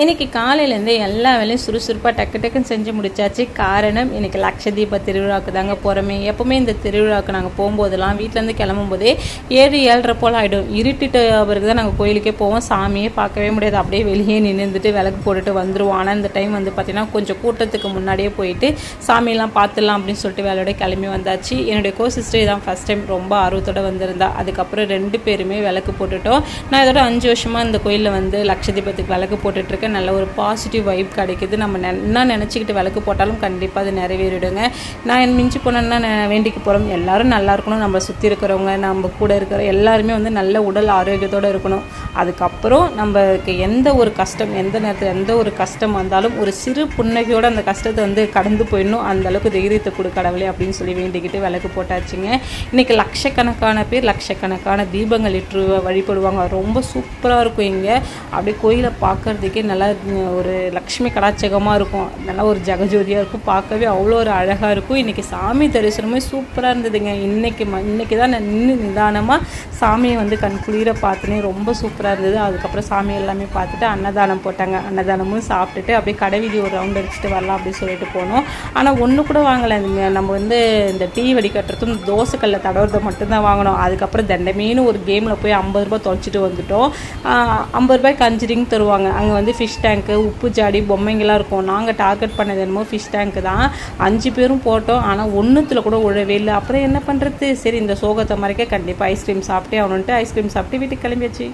இன்றைக்கி காலையிலேருந்தே எல்லா வேலையும் சுறுசுறுப்பாக டக்கு டக்குன்னு செஞ்சு முடிச்சாச்சு. காரணம் இன்றைக்கி லட்சதீப திருவிழாவுக்கு தாங்க போகிறோமே. எப்போவுமே இந்த திருவிழாவுக்கு நாங்கள் போகும்போதெல்லாம் வீட்டிலேருந்து கிளம்பும் போதே 7-7:30 போல் ஆகிடும். இருட்டிட்ட பிறகு தான் நாங்கள் கோயிலுக்கே போவோம். சாமியே பார்க்கவே முடியாது, அப்படியே வெளியே நின்றுட்டு விளக்கு போட்டுட்டு வந்துடுவோம். ஆனால் இந்த டைம் வந்து பார்த்திங்கன்னா கொஞ்சம் கூட்டத்துக்கு முன்னாடியே போயிட்டு சாமியெல்லாம் பார்த்துடலாம் அப்படின்னு சொல்லிட்டு வேலையோட கிளம்பி வந்தாச்சு. என்னுடைய சிஸ்டர் தான் ஃபஸ்ட் டைம் ரொம்ப ஆர்வத்தோடு வந்திருந்தா. அதுக்கப்புறம் 2 பேருமே விளக்கு போட்டுட்டோம். நான் இதோட 5 வருஷமாக இந்த கோயிலில் வந்து லட்சதீபத்துக்கு விளக்கு போட்டுட்ருக்கேன். நல்ல ஒரு பாசிட்டிவ் வைப் கிடைக்குது. நம்ம என்ன நினச்சிக்கிட்டு விளக்கு போட்டாலும் கண்டிப்பாக அது நிறைவேறிடுங்க. நான் மிஞ்சி போனேன்னா வேண்டிக்கு போகிறோம் எல்லாரும் நல்லா இருக்கணும், நம்ம சுற்றி இருக்கிறவங்க நம்ம கூட இருக்கிற எல்லாருமே வந்து நல்ல உடல் ஆரோக்கியத்தோடு இருக்கணும். அதுக்கப்புறம் நம்மளுக்கு எந்த ஒரு கஷ்டம், எந்த நேரத்தில் எந்த ஒரு கஷ்டம் வந்தாலும் ஒரு சிறு புன்னகையோடு அந்த கஷ்டத்தை வந்து கடந்து போயிடணும். அந்தளவுக்கு தைரியத்தை கொடு கடவுளே அப்படின்னு சொல்லி வேண்டிக்கிட்டு விளக்கு போட்டாச்சுங்க. இன்றைக்கி லட்சக்கணக்கான பேர் லட்சக்கணக்கான தீபங்கள் இட்டு வழிபடுவாங்க. ரொம்ப சூப்பராக இருக்கும். இங்கே அப்படியே கோயிலை பார்க்குறதுக்கே நல்லா ஒரு லக்ஷ்மி கடாட்சகமாக இருக்கும். நல்லா ஒரு ஜெகஜோதியாக இருக்கும். பார்க்கவே அவ்வளோ ஒரு அழகாக இருக்கும். இன்றைக்கி சாமி தரிசனமே சூப்பராக இருந்ததுங்க. இன்றைக்கி தான் நான் நின்று நிதானமாக சாமியை வந்து கண் குளிர பார்த்துனே ரொம்ப சூப்பராக இருந்தது. அதுக்கப்புறம் சாமி எல்லாமே பார்த்துட்டு அன்னதானம் போட்டாங்க. அன்னதானமும் சாப்பிட்டுட்டு அப்படியே கடை வீதி ஒரு ரவுண்ட் அடிச்சுட்டு வரலாம் அப்படின்னு சொல்லிட்டு போனோம். ஆனால் ஒன்று கூட வாங்கலை. நம்ம வந்து இந்த டீ வடிகட்டுறதும் தோசைக்கல்ல தடவுறதை மட்டும்தான் வாங்கினோம். அதுக்கப்புறம் தண்டமேனு ஒரு கேமில் போய் 50 ரூபா தொலைச்சிட்டு வந்துட்டோம். 50 ரூபாய்க்கு 5 ரிங் தருவாங்க. அங்கே வந்து ஃபிஷ் டேங்க்கு, உப்பு ஜாடி, பொம்மைங்களாம் இருக்கும். நாங்கள் டார்கெட் பண்ணது என்னமோ ஃபிஷ் டேங்க்கு தான். 5 பேரும் போட்டோம். ஆனால் ஒன்றுத்தில் கூட உழவே இல்லை. அப்புறம் என்ன பண்ணுறது, சரி இந்த சோகத்தை மறைக்க கண்டிப்பாக ஐஸ்கிரீம் சாப்பிட்டே ஆகணுன்ட்டு ஐஸ்கிரீம் சாப்பிட்டு வீட்டுக்கு கிளம்பியாச்சு.